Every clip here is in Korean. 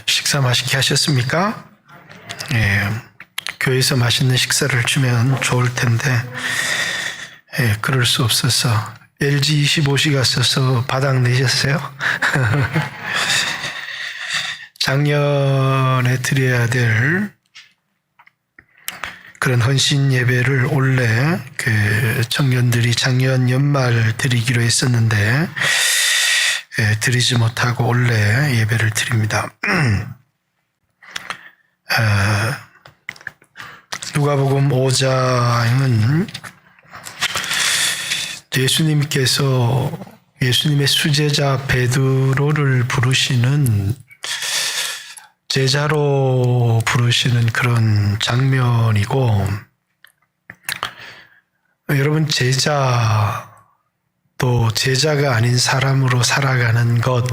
식사 맛있게 하셨습니까? 교회에서 맛있는 식사를 주면 좋을 텐데, 그럴 수 없어서 LG25시가 써서 바닥 내셨어요? 작년에 드려야 될 그런 헌신 예배를 올해 그 청년들이 작년 연말 드리기로 했었는데, 드리지 못하고 올해 예배를 드립니다. 누가복음 5장은 예수님께서 예수님의 수제자 베드로를 부르시는 제자로 부르시는 그런 장면이고, 여러분 제자 또 제자가 아닌 사람으로 살아가는 것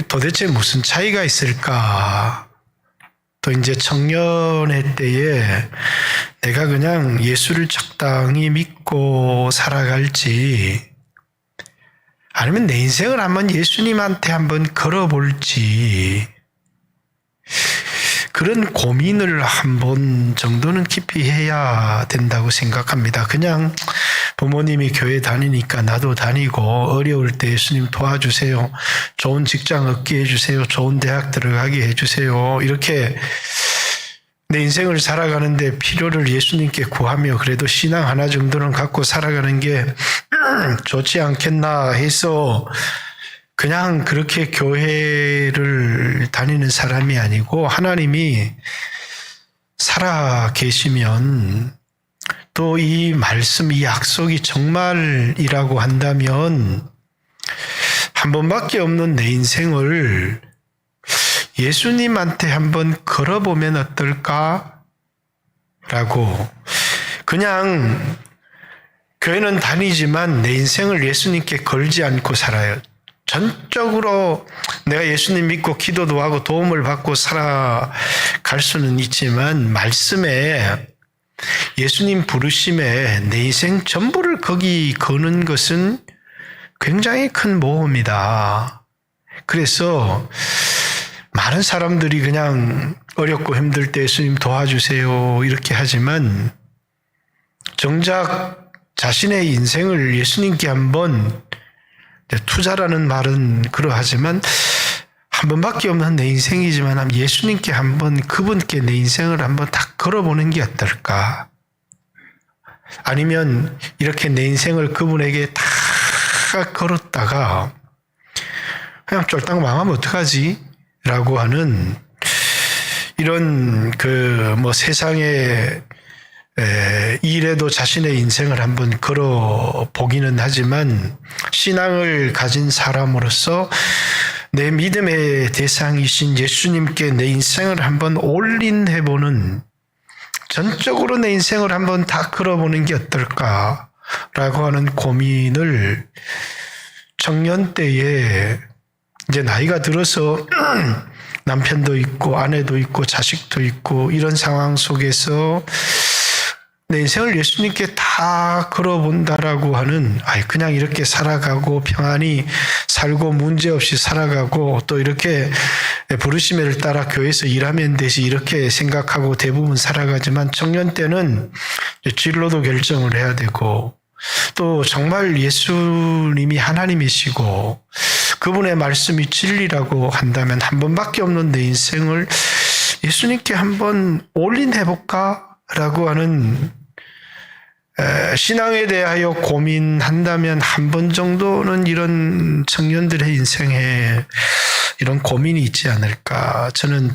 도대체 무슨 차이가 있을까? 또 이제 청년의 때에 내가 그냥 예수를 적당히 믿고 살아갈지, 아니면 내 인생을 한번 예수님한테 한번 걸어볼지, 그런 고민을 한 번 정도는 깊이 해야 된다고 생각합니다. 그냥 부모님이 교회 다니니까 나도 다니고, 어려울 때 예수님 도와주세요, 좋은 직장 얻게 해주세요, 좋은 대학 들어가게 해주세요, 이렇게 내 인생을 살아가는데 필요를 예수님께 구하며 그래도 신앙 하나 정도는 갖고 살아가는 게 좋지 않겠나 해서 그냥 그렇게 교회를 다니는 사람이 아니고, 하나님이 살아 계시면 또 이 말씀, 이 약속이 정말이라고 한다면 한 번밖에 없는 내 인생을 예수님한테 한번 걸어보면 어떨까? 라고, 그냥 교회는 다니지만 내 인생을 예수님께 걸지 않고 살아요. 전적으로 내가 예수님 믿고 기도도 하고 도움을 받고 살아갈 수는 있지만, 말씀에 예수님 부르심에 내 인생 전부를 거기 거는 것은 굉장히 큰 모험이다. 그래서 많은 사람들이 그냥 어렵고 힘들 때 예수님 도와주세요 이렇게 하지만, 정작 자신의 인생을 예수님께 한번, 투자라는 말은 그러하지만 한 번밖에 없는 내 인생이지만 예수님께 한번, 그분께 내 인생을 한번 다 걸어보는 게 어떨까? 아니면 이렇게 내 인생을 그분에게 다 걸었다가 그냥 쫄딱 망하면 어떡하지? 라고 하는 이런 세상에 일에도 자신의 인생을 한번 걸어보기는 하지만, 신앙을 가진 사람으로서 내 믿음의 대상이신 예수님께 내 인생을 한번 올인해보는, 전적으로 내 인생을 한번 다 걸어보는 게 어떨까라고 하는 고민을 청년 때에, 이제 나이가 들어서 남편도 있고 아내도 있고 자식도 있고 이런 상황 속에서 내 인생을 예수님께 다 걸어본다라고 하는, 그냥 이렇게 살아가고 평안히 살고 문제없이 살아가고 또 이렇게 부르심을 따라 교회에서 일하면 되지 이렇게 생각하고 대부분 살아가지만, 청년 때는 진로도 결정을 해야 되고, 또 정말 예수님이 하나님이시고 그분의 말씀이 진리라고 한다면 한 번밖에 없는 내 인생을 예수님께 한번 올인해볼까? 라고 하는, 신앙에 대하여 고민한다면 한 번 정도는 이런 청년들의 인생에 이런 고민이 있지 않을까. 저는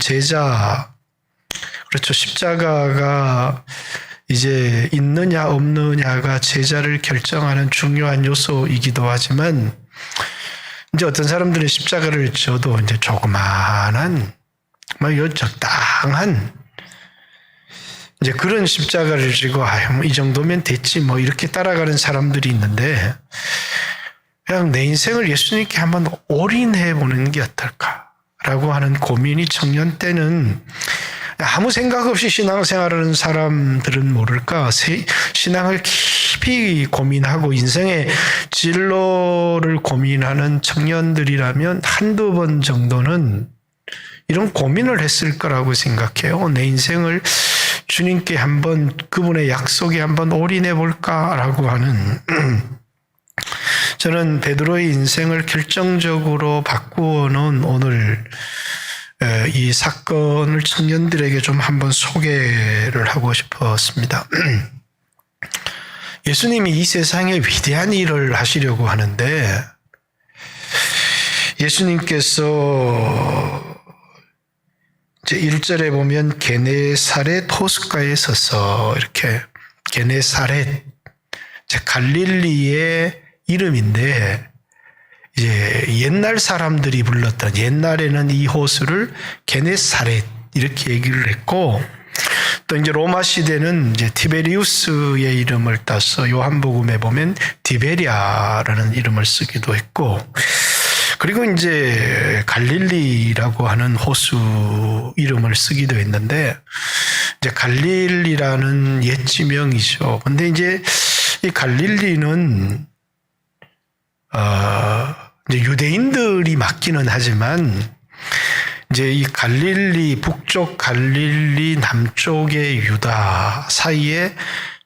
그렇죠. 십자가가 이제 있느냐 없느냐가 제자를 결정하는 중요한 요소이기도 하지만, 이제 어떤 사람들은 십자가를 져도 이제 조그만한, 적당한, 이제 그런 십자가를 지고, 이 정도면 됐지, 이렇게 따라가는 사람들이 있는데, 그냥 내 인생을 예수님께 한번 올인해 보는 게 어떨까라고 하는 고민이 청년 때는 아무 생각 없이 신앙생활하는 사람들은 모를까 신앙을 깊이 고민하고 인생의 진로를 고민하는 청년들이라면 한두 번 정도는 이런 고민을 했을 거라고 생각해요. 내 인생을 주님께 한번 그분의 약속에 한번 올인해 볼까라고 하는 저는 베드로의 인생을 결정적으로 바꾸어 놓은 오늘 이 사건을 청년들에게 좀 한번 소개를 하고 싶었습니다. 예수님이 이 세상에 위대한 일을 하시려고 하는데 예수님께서 1절에 보면 게네사렛 호숫가에 서서 이렇게 게네사렛 갈릴리의 이름인데 이제 옛날 사람들이 불렀던 옛날에는 이 호수를 게네사렛 이렇게 얘기를 했고 또 이제 로마 시대는 이제 티베리우스의 이름을 따서 요한복음에 보면 디베리아라는 이름을 쓰기도 했고 그리고 이제 갈릴리라고 하는 호수 이름을 쓰기도 했는데 이제 갈릴리라는 옛 지명이죠. 근데 이제 이 갈릴리는 이제 유대인들이 맞기는 하지만 이제 이 갈릴리 북쪽 갈릴리 남쪽의 유다 사이에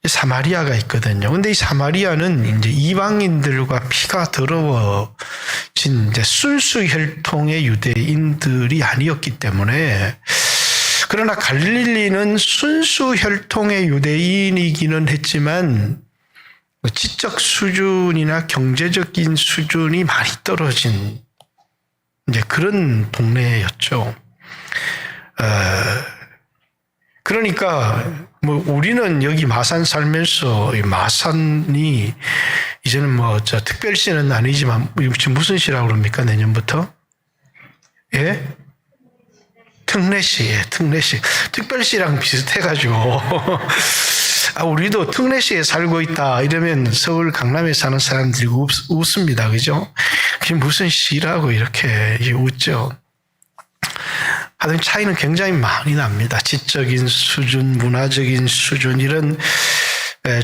사마리아가 있거든요. 근데 이 사마리아는 이제 이방인들과 피가 더러워진 이제 순수 혈통의 유대인들이 아니었기 때문에 그러나 갈릴리는 순수 혈통의 유대인이기는 했지만 지적 수준이나 경제적인 수준이 많이 떨어진 이제 그런 동네였죠. 그러니까 뭐 우리는 여기 마산 살면서 마산이 이제는 뭐 특별시는 아니지만 지금 무슨 시라고 그럽니까 내년부터? 예? 특례시, 특례시. 특별시랑 비슷해가지고 우리도 특례시에 살고 있다 이러면 서울 강남에 사는 사람들이 웃습니다. 그죠? 그게 무슨 시라고 이렇게 웃죠. 하여튼 차이는 굉장히 많이 납니다. 지적인 수준, 문화적인 수준 이런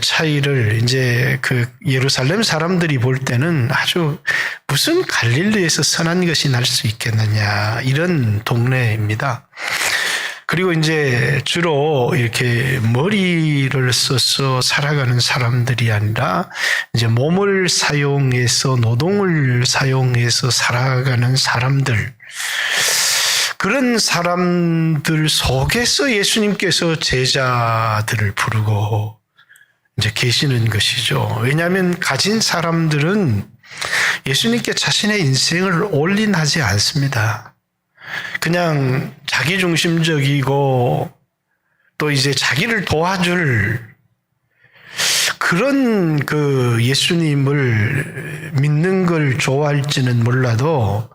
차이를 이제 그 예루살렘 사람들이 볼 때는 아주 무슨 갈릴리에서 선한 것이 날 수 있겠느냐 이런 동네입니다. 그리고 이제 주로 이렇게 머리를 써서 살아가는 사람들이 아니라 이제 몸을 사용해서 노동을 사용해서 살아가는 사람들 그런 사람들 속에서 예수님께서 제자들을 부르고 이제 계시는 것이죠. 왜냐하면 가진 사람들은 예수님께 자신의 인생을 올인하지 않습니다. 그냥 자기중심적이고 또 이제 자기를 도와줄 그런 그 예수님을 믿는 걸 좋아할지는 몰라도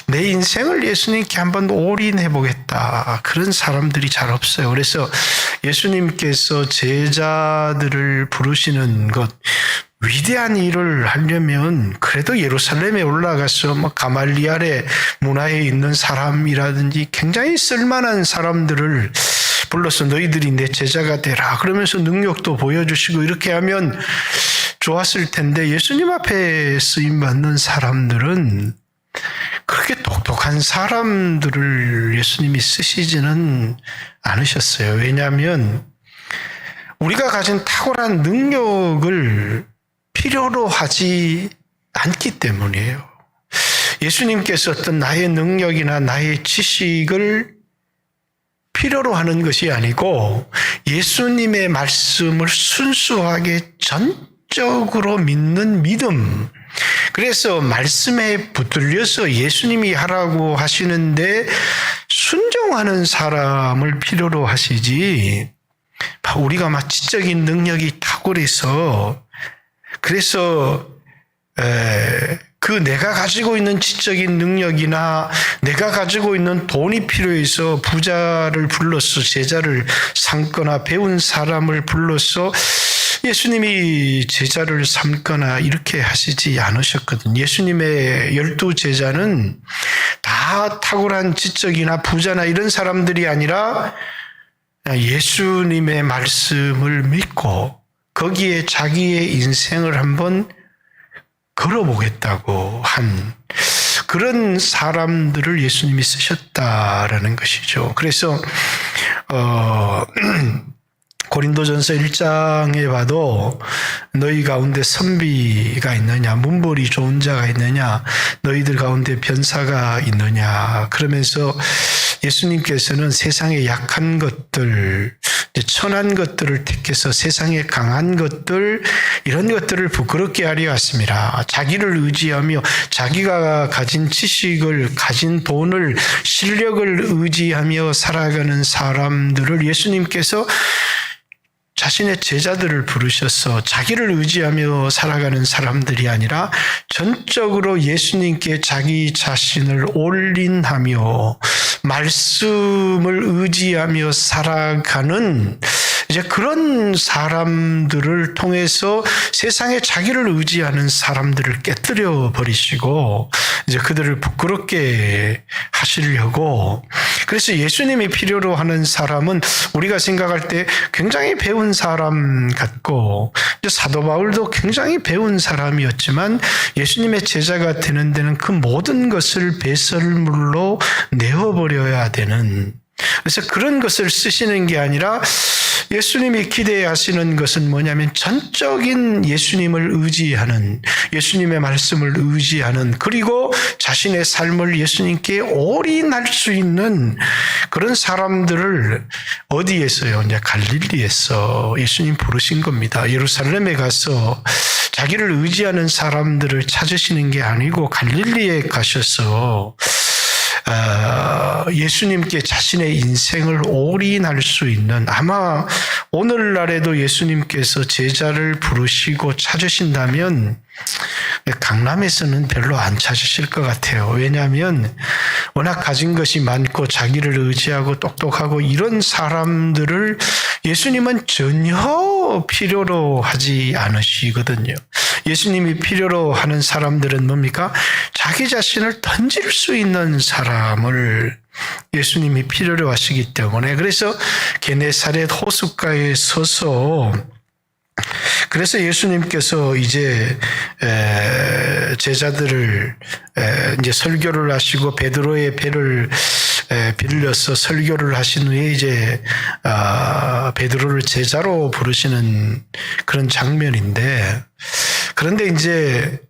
내 인생을 예수님께 한번 올인해 보겠다. 그런 사람들이 잘 없어요. 그래서 예수님께서 제자들을 부르시는 것, 위대한 일을 하려면 그래도 예루살렘에 올라가서 뭐 가말리알의 문화에 있는 사람이라든지 굉장히 쓸만한 사람들을 불러서 너희들이 내 제자가 되라. 그러면서 능력도 보여주시고 이렇게 하면 좋았을 텐데 예수님 앞에 쓰임받는 사람들은 그렇게 똑똑한 사람들을 예수님이 쓰시지는 않으셨어요. 왜냐하면 우리가 가진 탁월한 능력을 필요로 하지 않기 때문이에요. 예수님께서 어떤 나의 능력이나 나의 지식을 필요로 하는 것이 아니고 예수님의 말씀을 순수하게 전적으로 믿는 믿음. 그래서 말씀에 붙들려서 예수님이 하라고 하시는데 순종하는 사람을 필요로 하시지 우리가 막 지적인 능력이 탁월해서 그래서 그 내가 가지고 있는 지적인 능력이나 내가 가지고 있는 돈이 필요해서 부자를 불러서 제자를 삼거나 배운 사람을 불러서 예수님이 제자를 삼거나 이렇게 하시지 않으셨거든요. 예수님의 12 제자는 다 다 탁월한 지적이나 부자나 이런 사람들이 아니라 예수님의 말씀을 믿고 거기에 자기의 인생을 한번 걸어보겠다고 한 그런 사람들을 예수님이 쓰셨다라는 것이죠. 그래서 고린도전서 1장에 봐도 너희 가운데 선비가 있느냐, 문벌이 좋은 자가 있느냐, 너희들 가운데 변사가 있느냐, 그러면서 예수님께서는 세상의 약한 것들, 천한 것들을 택해서 세상에 강한 것들, 이런 것들을 부끄럽게 하려 왔습니다. 자기를 의지하며 자기가 가진 지식을, 가진 돈을, 실력을 의지하며 살아가는 사람들을 예수님께서 자신의 제자들을 부르셔서 자기를 의지하며 살아가는 사람들이 아니라 전적으로 예수님께 자기 자신을 올인하며 말씀을 의지하며 살아가는 이제 그런 사람들을 통해서 세상에 자기를 의지하는 사람들을 깨뜨려 버리시고 이제 그들을 부끄럽게 하시려고, 그래서 예수님이 필요로 하는 사람은 우리가 생각할 때 굉장히 배운 사람 같고, 이제 사도 바울도 굉장히 배운 사람이었지만 예수님의 제자가 되는 데는 그 모든 것을 배설물로 내어버려야 되는, 그래서 그런 것을 쓰시는 게 아니라 예수님이 기대하시는 것은 뭐냐면 전적인 예수님을 의지하는, 예수님의 말씀을 의지하는, 그리고 자신의 삶을 예수님께 올인할 수 있는 그런 사람들을 어디에서요? 이제 갈릴리에서 예수님 부르신 겁니다. 예루살렘에 가서 자기를 의지하는 사람들을 찾으시는 게 아니고 갈릴리에 가셔서 예수님께 자신의 인생을 올인할 수 있는, 아마 오늘날에도 예수님께서 제자를 부르시고 찾으신다면 강남에서는 별로 안 찾으실 것 같아요. 왜냐하면 워낙 가진 것이 많고 자기를 의지하고 똑똑하고 이런 사람들을 예수님은 전혀 필요로 하지 않으시거든요. 예수님이 필요로 하는 사람들은 뭡니까? 자기 자신을 던질 수 있는 사람을 예수님이 필요로 하시기 때문에, 그래서 게네사렛 호숫가에 서서, 그래서 예수님께서 이제 제자들을 이제 설교를 하시고 베드로의 배를 빌려서 설교를 하신 후에 이제 베드로를 제자로 부르시는 그런 장면인데, 그런데 이제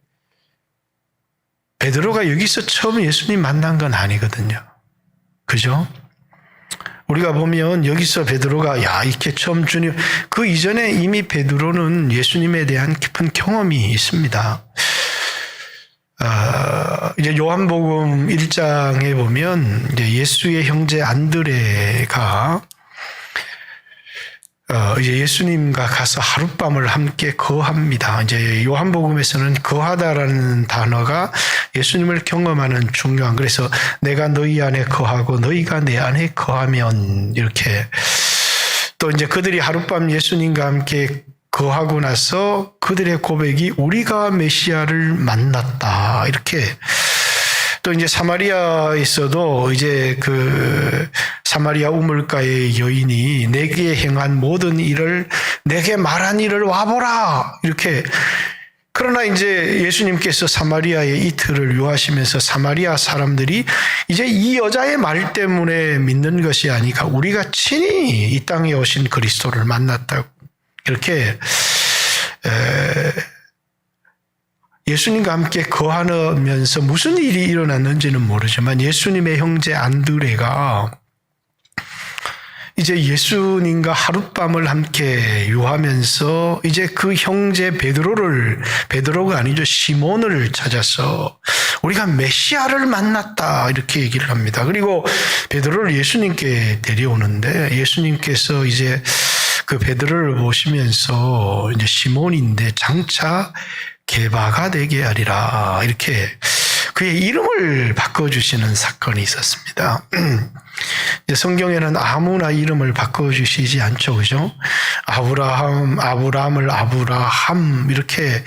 베드로가 여기서 처음 예수님 만난 건 아니거든요. 그죠? 우리가 보면 여기서 베드로가 이렇게 처음 주님, 그 이전에 이미 베드로는 예수님에 대한 깊은 경험이 있습니다. 이제 요한복음 1장에 보면 이제 예수의 형제 안드레가 이제 예수님과 가서 하룻밤을 함께 거합니다. 이제 요한복음에서는 거하다라는 단어가 예수님을 경험하는 중요한, 그래서 내가 너희 안에 거하고 너희가 내 안에 거하면, 이렇게 또 이제 그들이 하룻밤 예수님과 함께 거하고 나서 그들의 고백이 우리가 메시아를 만났다, 이렇게. 또 이제 사마리아에서도 이제 그 사마리아 우물가의 여인이 내게 행한 모든 일을, 내게 말한 일을 와보라, 이렇게. 그러나 이제 예수님께서 사마리아에 이틀을 유하시면서 사마리아 사람들이 이제 이 여자의 말 때문에 믿는 것이 아니라 우리가 친히 이 땅에 오신 그리스도를 만났다고, 이렇게 예수님과 함께 거하면서 무슨 일이 일어났는지는 모르지만 예수님의 형제 안드레가 이제 예수님과 하룻밤을 함께 유하면서 이제 그 형제 베드로가 아니죠, 시몬을 찾아서 우리가 메시아를 만났다, 이렇게 얘기를 합니다. 그리고 베드로를 예수님께 데려오는데 예수님께서 이제 그 베드로를 보시면서 이제 시몬인데 장차 게바가 되게 하리라, 이렇게 그의 이름을 바꿔주시는 사건이 있었습니다. 성경에는 아무나 이름을 바꿔주시지 않죠, 그죠? 아브라함을 아브라함, 이렇게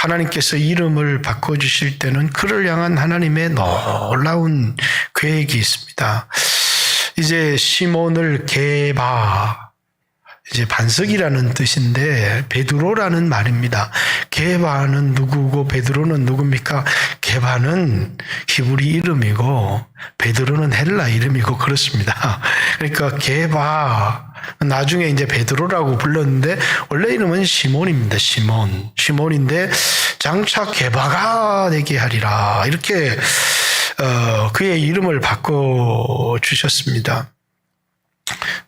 하나님께서 이름을 바꿔주실 때는 그를 향한 하나님의 놀라운 계획이 있습니다. 이제 시몬을 게바, 이제 반석이라는 뜻인데 베드로라는 말입니다. 게바는 누구고 베드로는 누굽니까? 게바는 히브리 이름이고 베드로는 헬라 이름이고 그렇습니다. 그러니까 게바, 나중에 이제 베드로라고 불렀는데 원래 이름은 시몬입니다. 시몬인데 장차 게바가 되게 하리라, 이렇게 그의 이름을 바꿔 주셨습니다.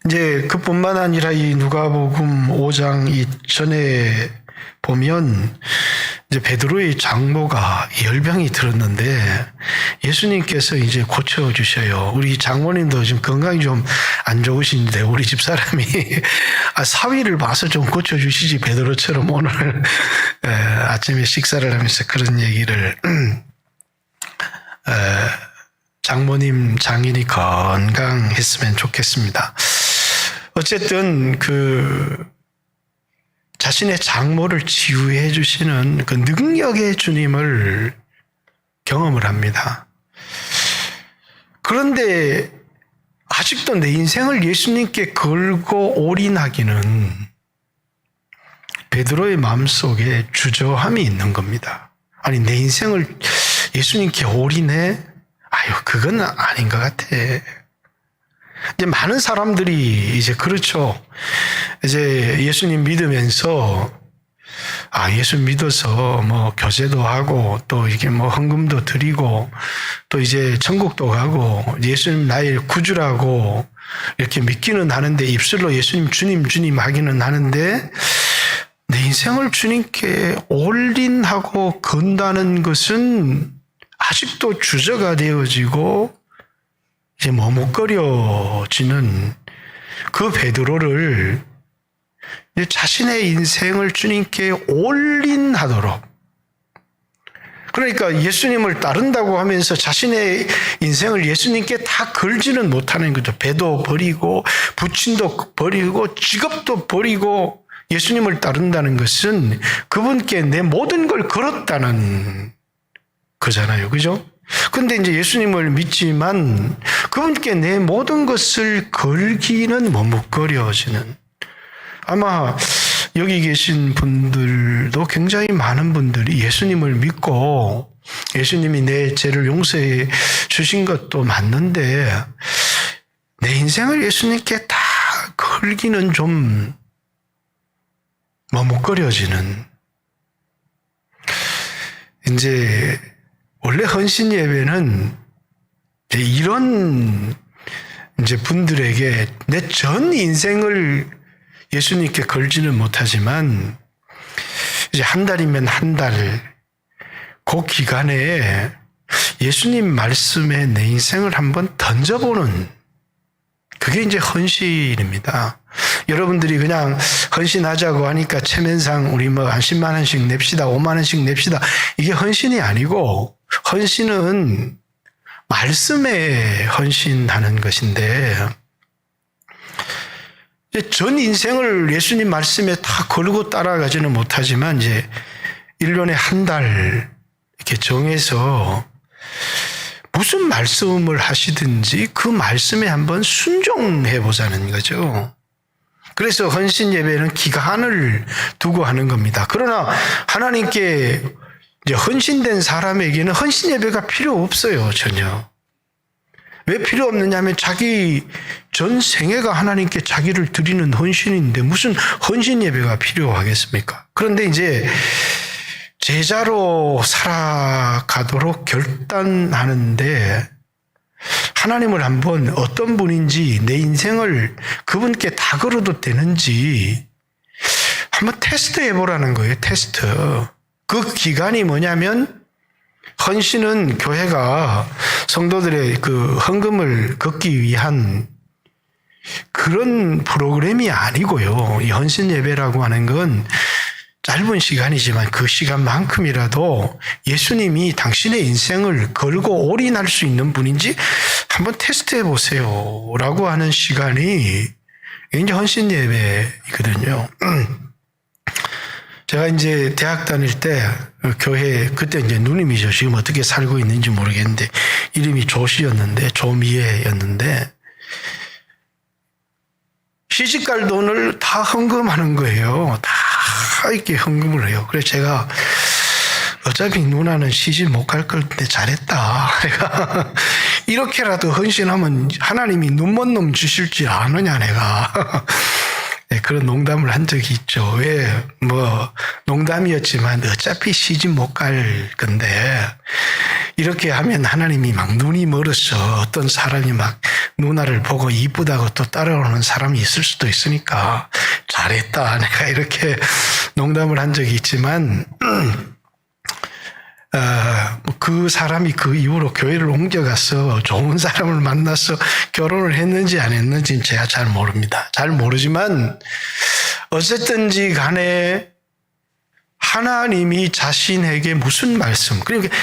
이제 그뿐만 아니라 이 누가복음 5장 이전에 보면 이제 베드로의 장모가 열병이 들었는데 예수님께서 이제 고쳐 주셔요. 우리 장모님도 지금 건강이 좀 안 좋으신데 우리 집 사람이 사위를 봐서 좀 고쳐 주시지, 베드로처럼 오늘 아침에 식사를 하면서 그런 얘기를 장모님 장인이 건강했으면 좋겠습니다. 어쨌든 자신의 장모를 치유해 주시는 그 능력의 주님을 경험을 합니다. 그런데 아직도 내 인생을 예수님께 걸고 올인하기는 베드로의 마음속에 주저함이 있는 겁니다. 아니, 내 인생을 예수님께 올인해? 그건 아닌 것 같아. 이제 많은 사람들이 이제 그렇죠. 이제 예수님 믿으면서 예수 믿어서 뭐 교제도 하고 또 이게 뭐 헌금도 드리고 또 이제 천국도 가고 예수님 나의 구주라고 이렇게 믿기는 하는데, 입술로 예수님 주님 하기는 하는데 내 인생을 주님께 올인하고 건다는 것은 아직도 주저가 되어지고 이제 머뭇거려지는 그 베드로를 이제 자신의 인생을 주님께 올인하도록, 그러니까 예수님을 따른다고 하면서 자신의 인생을 예수님께 다 걸지는 못하는 거죠. 배도 버리고 부친도 버리고 직업도 버리고 예수님을 따른다는 것은 그분께 내 모든 걸 걸었다는 거잖아요. 그죠? 근데 이제 예수님을 믿지만 그분께 내 모든 것을 걸기는 머뭇거려지는, 아마 여기 계신 분들도 굉장히 많은 분들이 예수님을 믿고 예수님이 내 죄를 용서해 주신 것도 맞는데 내 인생을 예수님께 다 걸기는 좀 머뭇거려지는, 이제 원래 헌신 예배는 이런 이제 분들에게 내 전 인생을 예수님께 걸지는 못하지만 이제 한 달이면 한 달, 그 기간에 예수님 말씀에 내 인생을 한번 던져보는, 그게 이제 헌신입니다. 여러분들이 그냥 헌신하자고 하니까 체면상 우리 뭐 한 10만 원씩 냅시다, 5만 원씩 냅시다, 이게 헌신이 아니고, 헌신은 말씀에 헌신하는 것인데 전 인생을 예수님 말씀에 다 걸고 따라가지는 못하지만 이제 1년에 한 달 이렇게 정해서 무슨 말씀을 하시든지 그 말씀에 한번 순종해 보자는 거죠. 그래서 헌신 예배는 기간을 두고 하는 겁니다. 그러나 하나님께 이제 헌신된 사람에게는 헌신 예배가 필요 없어요, 전혀. 왜 필요 없느냐 하면 자기 전 생애가 하나님께 자기를 드리는 헌신인데 무슨 헌신 예배가 필요하겠습니까? 그런데 이제 제자로 살아가도록 결단하는데 하나님을 한번 어떤 분인지, 내 인생을 그분께 다 걸어도 되는지 한번 테스트 해보라는 거예요. 테스트. 그 기간이 뭐냐면, 헌신은 교회가 성도들의 그 헌금을 걷기 위한 그런 프로그램이 아니고요. 이 헌신 예배라고 하는 건 짧은 시간이지만 그 시간만큼이라도 예수님이 당신의 인생을 걸고 올인할 수 있는 분인지 한번 테스트해 보세요 라고 하는 시간이 이제 헌신 예배이거든요. 제가 이제 대학 다닐 때 교회 그때 이제 누님이죠. 지금 어떻게 살고 있는지 모르겠는데 이름이 조씨였는데 조미애였는데 시집갈 돈을 다 헌금하는 거예요. 다 이렇게 헌금을 해요. 그래서 제가 어차피 누나는 시집 못 갈 건데 잘했다. 내가 이렇게라도 헌신하면 하나님이 눈먼 놈 주실 줄 아느냐 내가. 네, 그런 농담을 한 적이 있죠. 왜, 농담이었지만 어차피 시집 못 갈 건데, 이렇게 하면 하나님이 막 눈이 멀어서 어떤 사람이 막 누나를 보고 이쁘다고 또 따라오는 사람이 있을 수도 있으니까, 잘했다. 내가 이렇게 농담을 한 적이 있지만, 그 사람이 그 이후로 교회를 옮겨가서 좋은 사람을 만나서 결혼을 했는지 안 했는지는 제가 잘 모릅니다. 잘 모르지만 어쨌든지 간에 하나님이 자신에게 무슨 말씀, 그러니까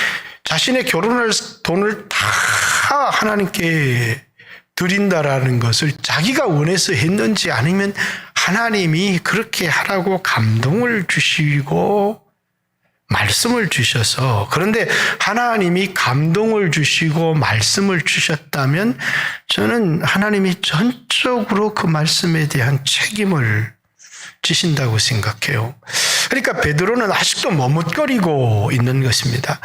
자신의 결혼할 돈을 다 하나님께 드린다라는 것을 자기가 원해서 했는지 아니면 하나님이 그렇게 하라고 감동을 주시고 말씀을 주셔서, 그런데 하나님이 감동을 주시고 말씀을 주셨다면 저는 하나님이 전적으로 그 말씀에 대한 책임을 지신다고 생각해요. 그러니까 베드로는 아직도 머뭇거리고 있는 것입니다.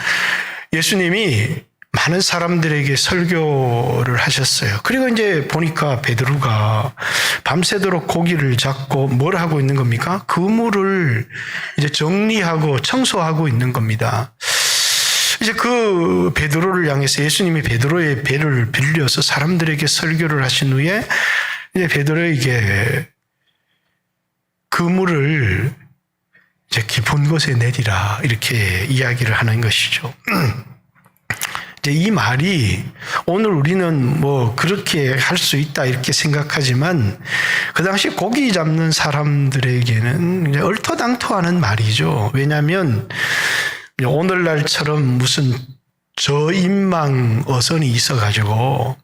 예수님이 많은 사람들에게 설교를 하셨어요. 그리고 이제 보니까 베드로가 밤새도록 고기를 잡고 뭘 하고 있는 겁니까? 그물을 이제 정리하고 청소하고 있는 겁니다. 이제 그 베드로를 향해서 예수님이 베드로의 배를 빌려서 사람들에게 설교를 하신 후에 이제 베드로에게 그물을 이제 깊은 곳에 내리라 이렇게 이야기를 하는 것이죠. 이제 이 말이 오늘 우리는 그렇게 할 수 있다 이렇게 생각하지만 그 당시 고기 잡는 사람들에게는 이제 얼토당토하는 말이죠. 왜냐하면 오늘날처럼 무슨 저인망 어선이 있어가지고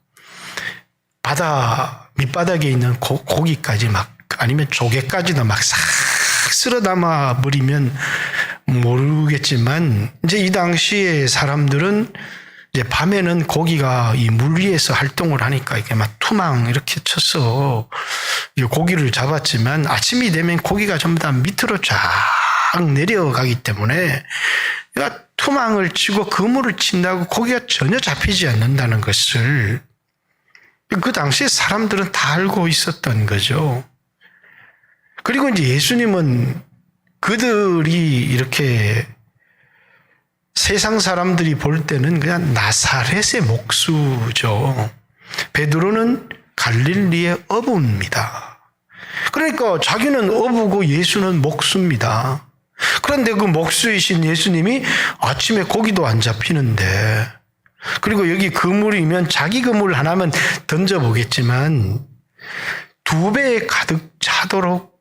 바다 밑바닥에 있는 고기까지 막 아니면 조개까지도 막 싹 쓸어 담아 버리면 모르겠지만 이제 이 당시에 사람들은 이제 밤에는 고기가 이 물 위에서 활동을 하니까 이게 막 투망 이렇게 쳐서 고기를 잡았지만 아침이 되면 고기가 전부 다 밑으로 쫙 내려가기 때문에 투망을 치고 그물을 친다고 고기가 전혀 잡히지 않는다는 것을 그 당시에 사람들은 다 알고 있었던 거죠. 그리고 이제 예수님은 그들이 이렇게 세상 사람들이 볼 때는 그냥 나사렛의 목수죠. 베드로는 갈릴리의 어부입니다. 그러니까 자기는 어부고 예수는 목수입니다. 그런데 그 목수이신 예수님이 아침에 고기도 안 잡히는데, 그리고 여기 그물이면 자기 그물 하나만 던져보겠지만 2배 가득 차도록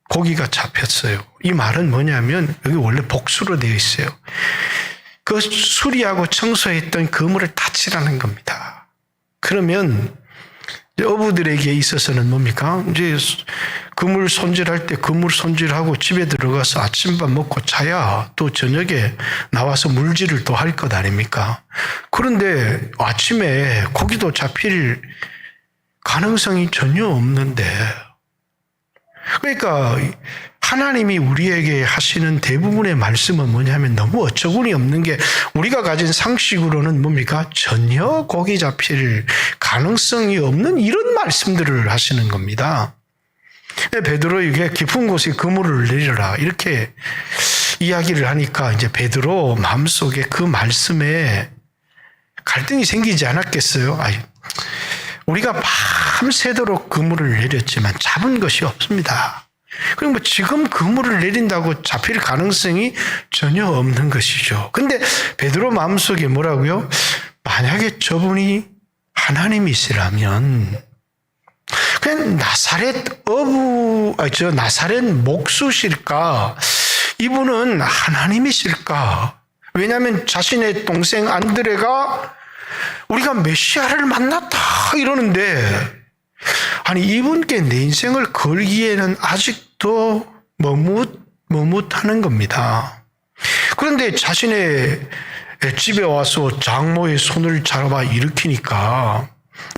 고기가 잡혔어요. 이 말은 뭐냐면 여기 원래 복수로 되어 있어요. 그 수리하고 청소했던 그물을 다치라는 겁니다. 그러면 어부들에게 있어서는 뭡니까? 이제 그물 손질할 때 그물 손질하고 집에 들어가서 아침밥 먹고 자야 또 저녁에 나와서 물질을 또 할 것 아닙니까? 그런데 아침에 고기도 잡힐 가능성이 전혀 없는데, 그러니까 하나님이 우리에게 하시는 대부분의 말씀은 뭐냐면 너무 어처구니 없는 게 우리가 가진 상식으로는 뭡니까? 전혀 고기 잡힐 가능성이 없는 이런 말씀들을 하시는 겁니다. 베드로에게 깊은 곳에 그물을 내려라 이렇게 이야기를 하니까 이제 베드로 마음속에 그 말씀에 갈등이 생기지 않았겠어요? 우리가 밤새도록 그물을 내렸지만 잡은 것이 없습니다. 그럼 지금 그물을 내린다고 잡힐 가능성이 전혀 없는 것이죠. 근데 베드로 마음속에 뭐라고요? 만약에 저분이 하나님이시라면 그냥 나사렛 목수실까? 이분은 하나님이실까? 왜냐하면 자신의 동생 안드레가 우리가 메시아를 만났다 이러는데, 아니 이분께 내 인생을 걸기에는 아직도 너무 머뭇하는 겁니다. 그런데 자신의 집에 와서 장모의 손을 잡아 일으키니까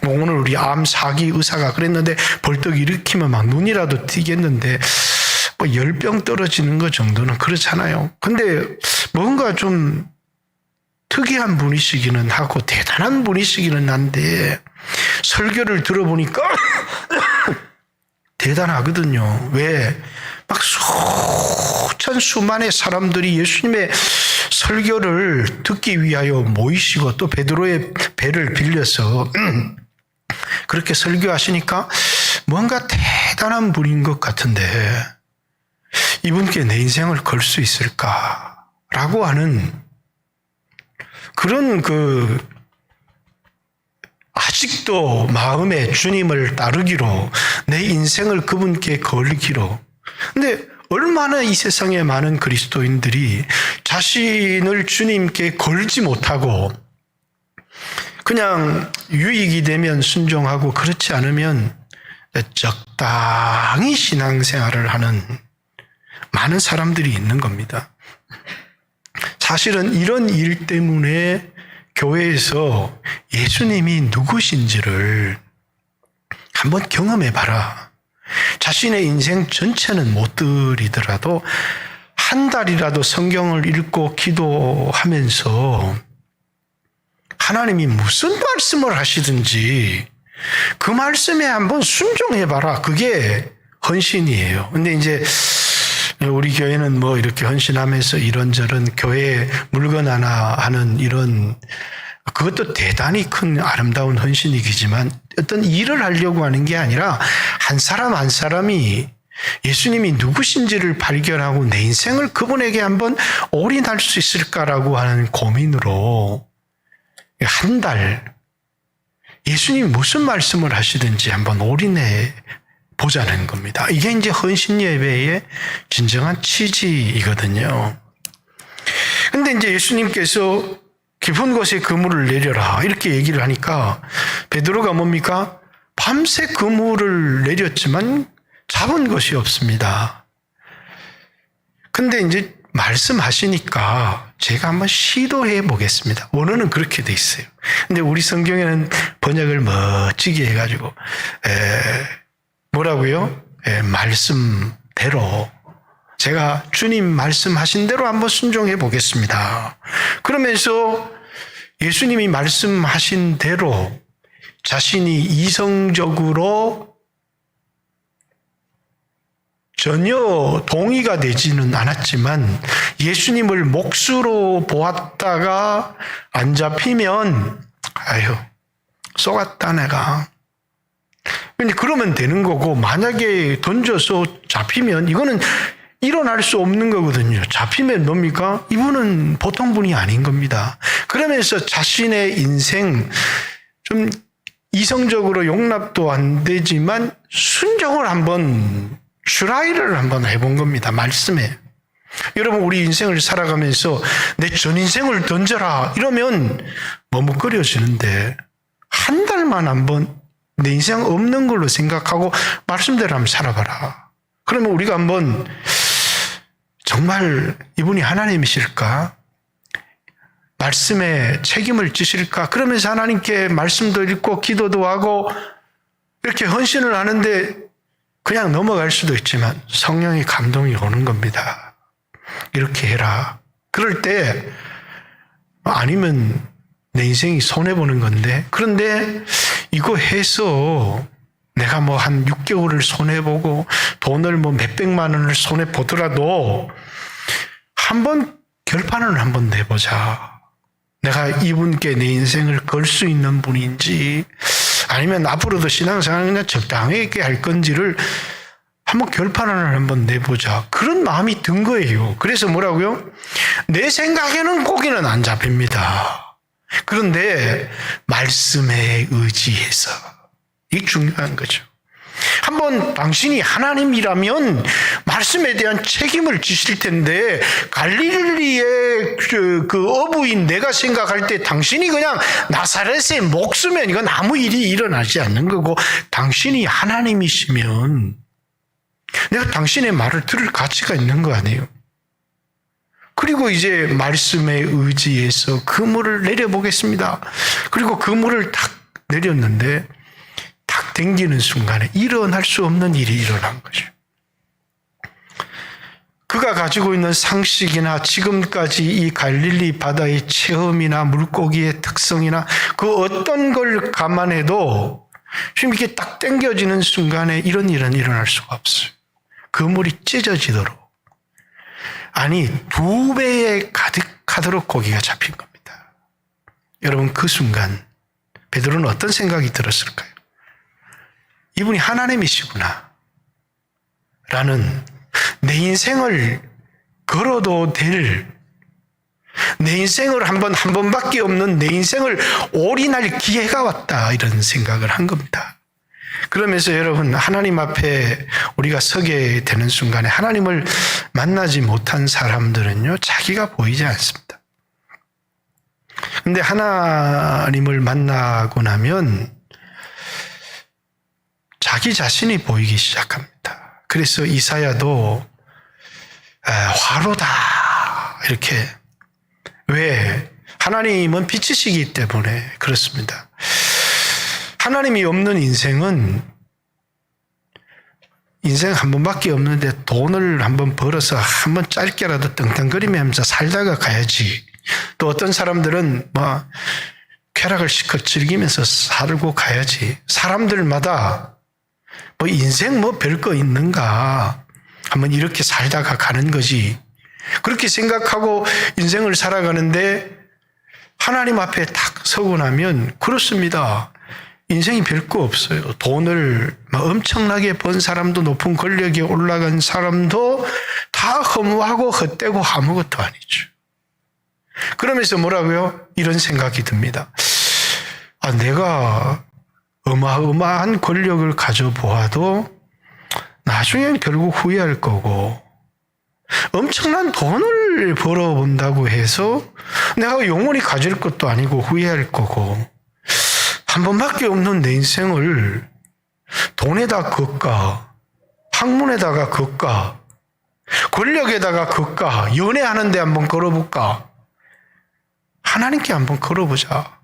오늘 우리 암 사기 의사가 그랬는데 벌떡 일으키면 막 눈이라도 띄겠는데 뭐 열병 떨어지는 것 정도는 그렇잖아요. 근데 뭔가 좀 특이한 분이시기는 하고 대단한 분이시기는 한데 설교를 들어보니까 대단하거든요. 왜? 막 수만의 사람들이 예수님의 설교를 듣기 위하여 모이시고 또 베드로의 배를 빌려서 그렇게 설교하시니까 뭔가 대단한 분인 것 같은데 이분께 내 인생을 걸 수 있을까라고 하는 그런 아직도 마음에 주님을 따르기로 내 인생을 그분께 걸기로. 근데 얼마나 이 세상에 많은 그리스도인들이 자신을 주님께 걸지 못하고 그냥 유익이 되면 순종하고 그렇지 않으면 적당히 신앙생활을 하는 많은 사람들이 있는 겁니다. 사실은 이런 일 때문에 교회에서 예수님이 누구신지를 한번 경험해봐라. 자신의 인생 전체는 못 들이더라도 한 달이라도 성경을 읽고 기도하면서 하나님이 무슨 말씀을 하시든지 그 말씀에 한번 순종해봐라. 그게 헌신이에요. 근데 이제 우리 교회는 뭐 이렇게 헌신하면서 이런저런 교회 물건 하나 하는 이런 그것도 대단히 큰 아름다운 헌신이기지만 어떤 일을 하려고 하는 게 아니라 한 사람 한 사람이 예수님이 누구신지를 발견하고 내 인생을 그분에게 한번 올인할 수 있을까라고 하는 고민으로 한 달 예수님이 무슨 말씀을 하시든지 한번 올인해 보자는 겁니다. 이게 이제 헌신 예배의 진정한 취지이거든요. 근데 이제 예수님께서 깊은 곳에 그물을 내려라 이렇게 얘기를 하니까 베드로가 뭡니까? 밤새 그물을 내렸지만 잡은 것이 없습니다. 근데 이제 말씀하시니까 제가 한번 시도해 보겠습니다. 원어는 그렇게 돼 있어요. 근데 우리 성경에는 번역을 멋지게 해가지고 뭐라고요? 말씀대로 제가 주님 말씀하신 대로 한번 순종해 보겠습니다. 그러면서 예수님이 말씀하신 대로 자신이 이성적으로 전혀 동의가 되지는 않았지만 예수님을 몫으로 보았다가 안 잡히면 아유 쏘갔다 내가. 근데 그러면 되는 거고 만약에 던져서 잡히면 이거는 일어날 수 없는 거거든요. 잡히면 뭡니까? 이분은 보통 분이 아닌 겁니다. 그러면서 자신의 인생 좀 이성적으로 용납도 안 되지만 순종을 한번 트라이를 한번 해본 겁니다. 말씀에. 여러분 우리 인생을 살아가면서 내 전 인생을 던져라 이러면 머뭇거려지는데 한 달만 한번 내 인생 없는 걸로 생각하고 말씀대로 한번 살아봐라. 그러면 우리가 한번 정말 이분이 하나님이실까? 말씀에 책임을 지실까? 그러면서 하나님께 말씀도 읽고 기도도 하고 이렇게 헌신을 하는데 그냥 넘어갈 수도 있지만 성령의 감동이 오는 겁니다. 이렇게 해라. 그럴 때 아니면 내 인생이 손해보는 건데 그런데 이거 해서 내가 뭐 한 6개월을 손해보고 돈을 뭐 몇백만 원을 손해보더라도 한번 결판을 한번 내보자. 내가 이분께 내 인생을 걸 수 있는 분인지 아니면 앞으로도 신앙생활을 그냥 적당하게 할 건지를 한번 결판을 한번 내보자. 그런 마음이 든 거예요. 그래서 뭐라고요? 내 생각에는 고기는 안 잡힙니다. 그런데 말씀에 의지해서 이게 중요한 거죠. 한번 당신이 하나님이라면 말씀에 대한 책임을 지실 텐데 갈릴리의 그 어부인 내가 생각할 때 당신이 그냥 나사렛에 목수면 이건 아무 일이 일어나지 않는 거고 당신이 하나님이시면 내가 당신의 말을 들을 가치가 있는 거 아니에요? 그리고 이제 말씀에 의지해서 그물을 내려보겠습니다. 그리고 그물을 탁 내렸는데 탁 당기는 순간에 일어날 수 없는 일이 일어난 거죠. 그가 가지고 있는 상식이나 지금까지 이 갈릴리 바다의 체험이나 물고기의 특성이나 그 어떤 걸 감안해도 지금 이렇게 딱 당겨지는 순간에 이런 일은 일어날 수가 없어요. 그물이 찢어지도록. 아니 2배에 가득하도록 고기가 잡힌 겁니다. 여러분 그 순간 베드로는 어떤 생각이 들었을까요? 이분이 하나님이시구나 라는 내 인생을 걸어도 될, 내 인생을 한 번밖에 없는 내 인생을 올인할 기회가 왔다 이런 생각을 한 겁니다. 그러면서 여러분 하나님 앞에 우리가 서게 되는 순간에 하나님을 만나지 못한 사람들은요 자기가 보이지 않습니다. 근데 하나님을 만나고 나면 자기 자신이 보이기 시작합니다. 그래서 이사야도 화로다 이렇게, 왜? 하나님은 빛이시기 때문에 그렇습니다. 하나님이 없는 인생은 인생 한 번밖에 없는데 돈을 한번 벌어서 한번 짧게라도 떵떵거리면서 살다가 가야지. 또 어떤 사람들은 쾌락을 실컷 즐기면서 살고 가야지. 사람들마다 인생 별거 있는가? 한번 이렇게 살다가 가는 거지. 그렇게 생각하고 인생을 살아가는데 하나님 앞에 탁 서고 나면 그렇습니다. 인생이 별거 없어요. 돈을 엄청나게 번 사람도 높은 권력에 올라간 사람도 다 허무하고 헛되고 아무것도 아니죠. 그러면서 뭐라고요? 이런 생각이 듭니다. 내가 어마어마한 권력을 가져보아도 나중엔 결국 후회할 거고, 엄청난 돈을 벌어본다고 해서 내가 영원히 가질 것도 아니고 후회할 거고, 한 번밖에 없는 내 인생을 돈에다 걸까, 학문에다가 걸까, 권력에다가 걸까, 연애하는 데 한번 걸어볼까, 하나님께 한번 걸어보자.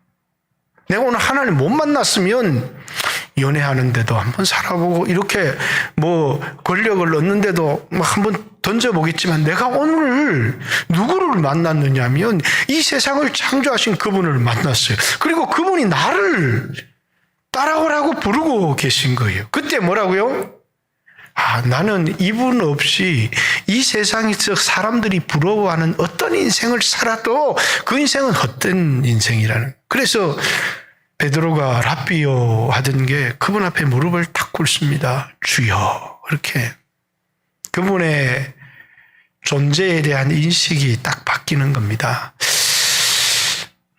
내가 오늘 하나님 못 만났으면 연애하는데도 한번 살아보고 이렇게 권력을 얻는데도 한번 던져보겠지만, 내가 오늘 누구를 만났느냐면 이 세상을 창조하신 그분을 만났어요. 그리고 그분이 나를 따라오라고 부르고 계신 거예요. 그때 뭐라고요? 나는 이분 없이 이 세상에서 사람들이 부러워하는 어떤 인생을 살아도 그 인생은 헛된 인생이라는. 그래서 베드로가 랍비요 하던 게 그분 앞에 무릎을 탁 꿇습니다. 주여. 이렇게 그분의 존재에 대한 인식이 딱 바뀌는 겁니다.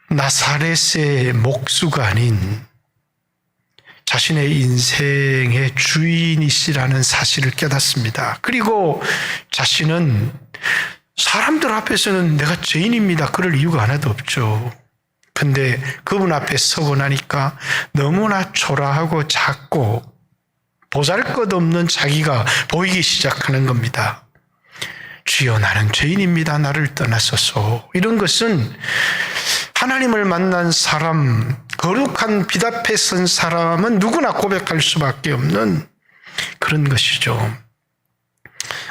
나사렛의 목수가 아닌 자신의 인생의 주인이시라는 사실을 깨닫습니다. 그리고 자신은 사람들 앞에서는 내가 죄인입니다. 그럴 이유가 하나도 없죠. 근데 그분 앞에 서고 나니까 너무나 초라하고 작고 보잘것없는 자기가 보이기 시작하는 겁니다. 주여, 나는 죄인입니다. 나를 떠나소서. 이런 것은 하나님을 만난 사람, 거룩한 빛 앞에 선 사람은 누구나 고백할 수밖에 없는 그런 것이죠.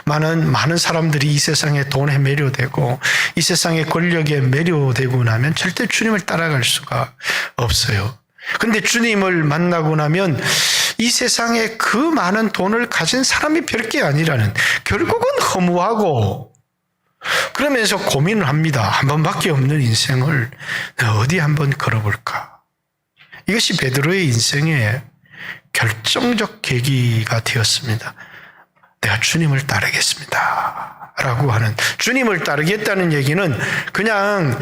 많은 사람들이 이 세상의 돈에 매료되고 이 세상의 권력에 매료되고 나면 절대 주님을 따라갈 수가 없어요. 그런데 주님을 만나고 나면 이 세상에 그 많은 돈을 가진 사람이 별게 아니라는, 결국은 허무하고 그러면서 고민을 합니다. 한 번밖에 없는 인생을 어디 한번 걸어볼까. 이것이 베드로의 인생의 결정적 계기가 되었습니다. 내가 주님을 따르겠습니다 라고 하는, 주님을 따르겠다는 얘기는 그냥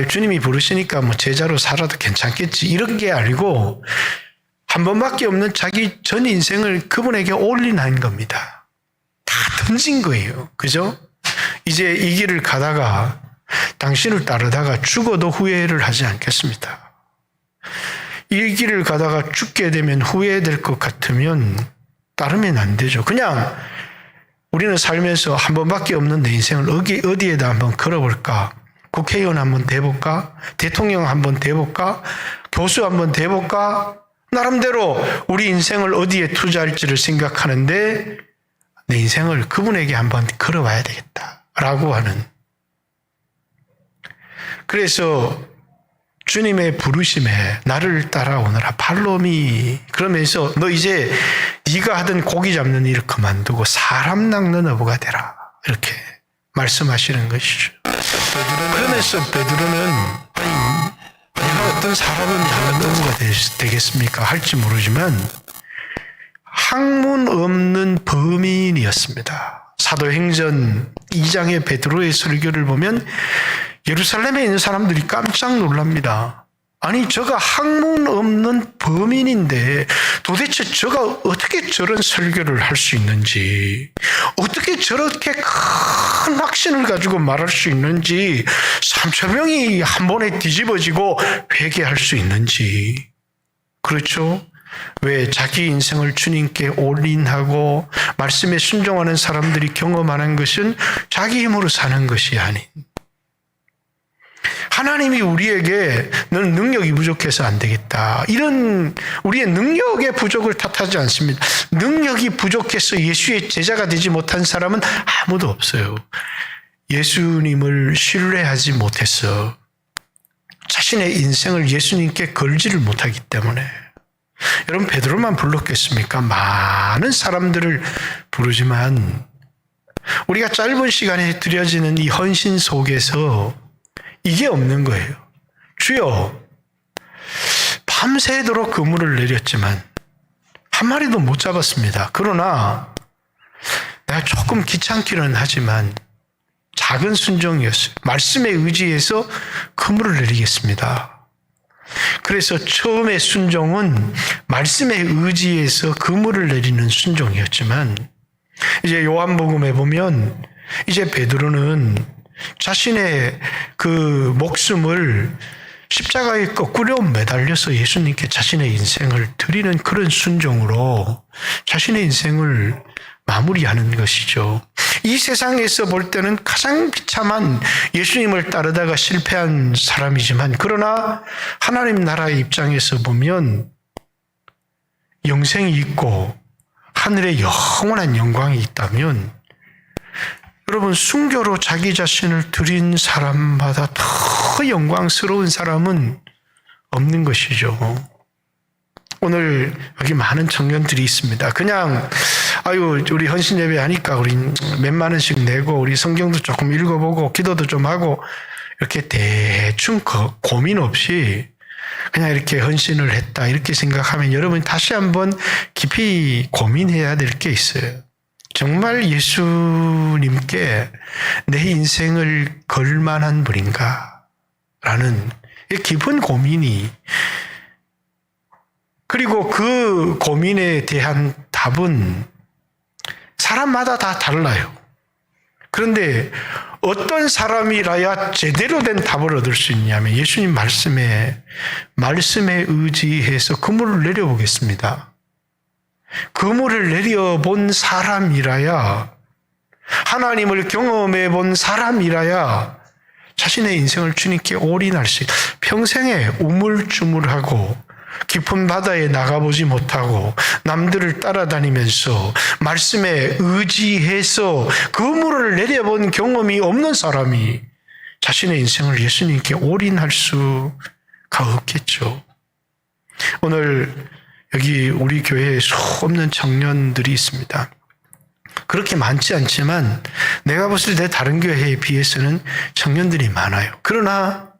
주님이 부르시니까 제자로 살아도 괜찮겠지 이런 게 아니고, 한 번밖에 없는 자기 전 인생을 그분에게 올인한 겁니다. 다 던진 거예요. 그죠? 이제 이 길을 가다가 당신을 따르다가 죽어도 후회를 하지 않겠습니다. 이 길을 가다가 죽게 되면 후회될 것 같으면 따르면 안 되죠. 그냥 우리는 살면서 한 번밖에 없는 내 인생을 어디에다 한번 걸어볼까? 국회의원 한번 돼볼까? 대통령 한번 돼볼까? 교수 한번 돼볼까? 나름대로 우리 인생을 어디에 투자할지를 생각하는데 내 인생을 그분에게 한번 걸어봐야 되겠다라고 하는. 그래서 주님의 부르심에 나를 따라오너라 팔로미 그러면서 너 이제 네가 하던 고기 잡는 일을 그만두고 사람 낚는 어부가 되라 이렇게 말씀하시는 것이죠. 그러면서 베드로는 내가 어떤 사람은 낚는 어부가 되겠습니까? 할지 모르지만 학문 없는 범인이었습니다. 사도행전 2장의 베드로의 설교를 보면 예루살렘에 있는 사람들이 깜짝 놀랍니다. 아니 저가 학문 없는 범인인데 도대체 저가 어떻게 저런 설교를 할 수 있는지, 어떻게 저렇게 큰 확신을 가지고 말할 수 있는지, 3,000명이 한 번에 뒤집어지고 회개할 수 있는지. 그렇죠? 왜 자기 인생을 주님께 올인하고 말씀에 순종하는 사람들이 경험하는 것은 자기 힘으로 사는 것이 아닌 하나님이 우리에게 너는 능력이 부족해서 안 되겠다. 이런 우리의 능력의 부족을 탓하지 않습니다. 능력이 부족해서 예수의 제자가 되지 못한 사람은 아무도 없어요. 예수님을 신뢰하지 못해서 자신의 인생을 예수님께 걸지를 못하기 때문에. 여러분 베드로만 불렀겠습니까? 많은 사람들을 부르지만 우리가 짧은 시간에 드려지는 이 헌신 속에서 이게 없는 거예요. 주여, 밤새도록 그물을 내렸지만 한 마리도 못 잡았습니다. 그러나 내가 조금 귀찮기는 하지만 작은 순종이었어요. 말씀에 의지해서 그물을 내리겠습니다. 그래서 처음에 순종은 말씀에 의지해서 그물을 내리는 순종이었지만 이제 요한복음에 보면 이제 베드로는 자신의 그 목숨을 십자가에 거꾸로 매달려서 예수님께 자신의 인생을 드리는 그런 순종으로 자신의 인생을 마무리하는 것이죠. 이 세상에서 볼 때는 가장 비참한 예수님을 따르다가 실패한 사람이지만 그러나 하나님 나라의 입장에서 보면 영생이 있고 하늘에 영원한 영광이 있다면 여러분 순교로 자기 자신을 드린 사람마다 더 영광스러운 사람은 없는 것이죠. 오늘 여기 많은 청년들이 있습니다. 그냥 우리 헌신 예배 하니까 우리 몇만 원씩 내고 우리 성경도 조금 읽어보고 기도도 좀 하고 이렇게 대충 고민 없이 그냥 이렇게 헌신을 했다 이렇게 생각하면 여러분 다시 한번 깊이 고민해야 될 게 있어요. 정말 예수님께 내 인생을 걸 만한 분인가? 라는 깊은 고민이, 그리고 그 고민에 대한 답은 사람마다 다 달라요. 그런데 어떤 사람이라야 제대로 된 답을 얻을 수 있냐면 예수님 말씀에 의지해서 그물을 내려보겠습니다. 그물을 내려본 사람이라야, 하나님을 경험해 본 사람이라야 자신의 인생을 주님께 올인할 수 있다. 평생에 우물쭈물하고 깊은 바다에 나가보지 못하고 남들을 따라다니면서 말씀에 의지해서 그물을 내려본 경험이 없는 사람이 자신의 인생을 예수님께 올인할 수가 없겠죠. 오늘 여기 우리 교회에 수없는 청년들이 있습니다. 그렇게 많지 않지만 내가 봤을 때 다른 교회에 비해서는 청년들이 많아요. 그러나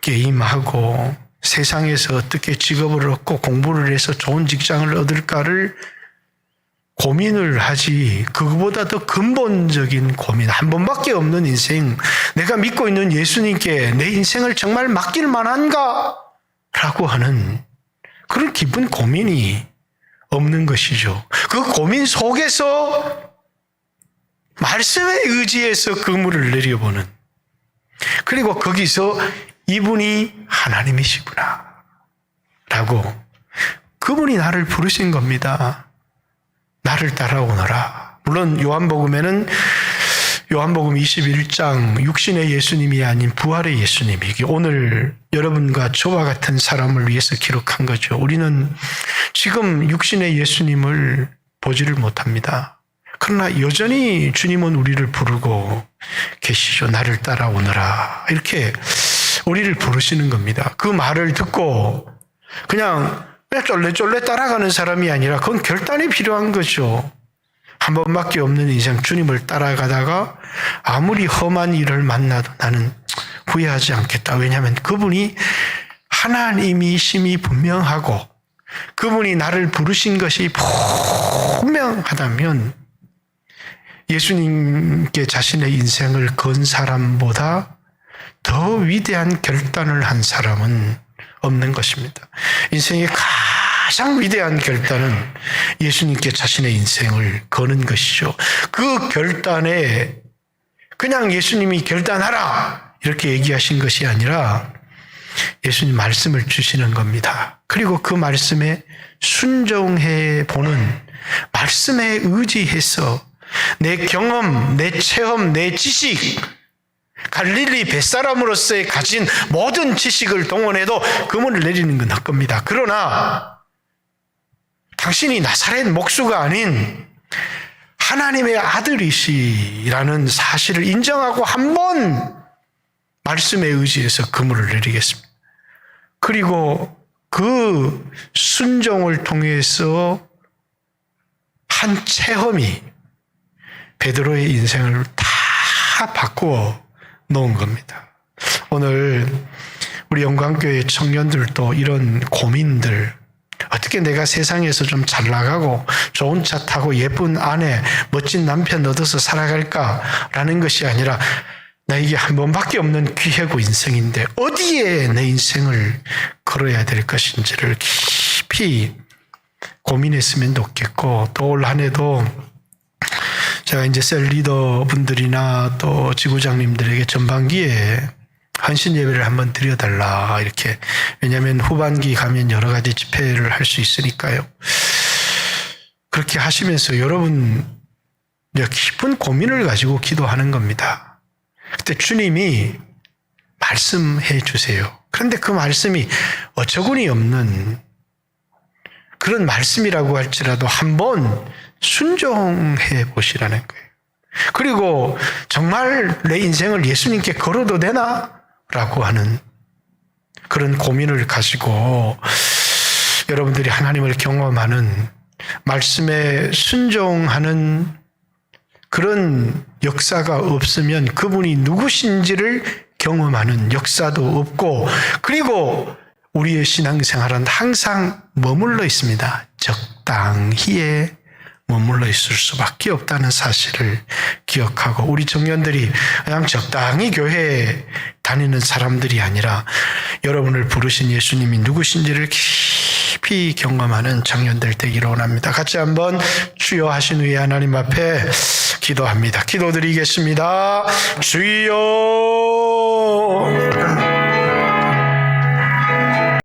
게임하고 세상에서 어떻게 직업을 얻고 공부를 해서 좋은 직장을 얻을까를 고민을 하지, 그거보다 더 근본적인 고민, 한 번밖에 없는 인생, 내가 믿고 있는 예수님께 내 인생을 정말 맡길 만한가? 라고 하는 그런 깊은 고민이 없는 것이죠. 그 고민 속에서 말씀에 의지해서 그물을 내려보는, 그리고 거기서 이분이 하나님이시구나 라고, 그분이 나를 부르신 겁니다. 나를 따라오너라. 물론 요한복음 21장 육신의 예수님이 아닌 부활의 예수님이 오늘 여러분과 저와 같은 사람을 위해서 기록한 거죠. 우리는 지금 육신의 예수님을 보지를 못합니다. 그러나 여전히 주님은 우리를 부르고 계시죠. 나를 따라오너라. 이렇게 우리를 부르시는 겁니다. 그 말을 듣고 그냥 쫄래쫄래 따라가는 사람이 아니라 그건 결단이 필요한 거죠. 한 번밖에 없는 인생 주님을 따라가다가 아무리 험한 일을 만나도 나는 후회하지 않겠다. 왜냐하면 그분이 하나님이심이 분명하고 그분이 나를 부르신 것이 분명하다면 예수님께 자신의 인생을 건 사람보다 더 위대한 결단을 한 사람은 없는 것입니다. 인생의 가장 위대한 결단은 예수님께 자신의 인생을 거는 것이죠. 그 결단에 그냥 예수님이 결단하라 이렇게 얘기하신 것이 아니라 예수님 말씀을 주시는 겁니다. 그리고 그 말씀에 순종해 보는 말씀에 의지해서 내 경험, 내 체험, 내 지식, 갈릴리 뱃사람으로서의 가진 모든 지식을 동원해도 금을 내리는 건 헛겁니다. 그러나 당신이 나사렛 목수가 아닌 하나님의 아들이시라는 사실을 인정하고 한번 말씀에 의지해서 그물을 내리겠습니다. 그리고 그 순종을 통해서 한 체험이 베드로의 인생을 다 바꾸어 놓은 겁니다. 오늘 우리 영광교회 청년들도 이런 고민들, 어떻게 내가 세상에서 좀 잘 나가고 좋은 차 타고 예쁜 아내, 멋진 남편 얻어서 살아갈까라는 것이 아니라 나 이게 한 번밖에 없는 기회고 인생인데 어디에 내 인생을 걸어야 될 것인지를 깊이 고민했으면 좋겠고, 또 올 한 해도 제가 이제 셀 리더분들이나 또 지구장님들에게 전반기에 헌신 예배를 한번 드려달라 이렇게, 왜냐하면 후반기 가면 여러 가지 집회를 할 수 있으니까요. 그렇게 하시면서 여러분 깊은 고민을 가지고 기도하는 겁니다. 그때 주님이 말씀해 주세요. 그런데 그 말씀이 어처구니 없는 그런 말씀이라고 할지라도 한번 순종해 보시라는 거예요. 그리고 정말 내 인생을 예수님께 걸어도 되나? 라고 하는 그런 고민을 가지고 여러분들이 하나님을 경험하는, 말씀에 순종하는 그런 역사가 없으면 그분이 누구신지를 경험하는 역사도 없고, 그리고 우리의 신앙생활은 항상 머물러 있습니다. 적당히에 머물러 있을 수밖에 없다는 사실을 기억하고, 우리 청년들이 그냥 적당히 교회에 다니는 사람들이 아니라 여러분을 부르신 예수님이 누구신지를 깊이 경험하는 청년들 되기를 원합니다. 같이 한번 주여 하신 후에 하나님 앞에 기도합니다. 기도드리겠습니다. 주여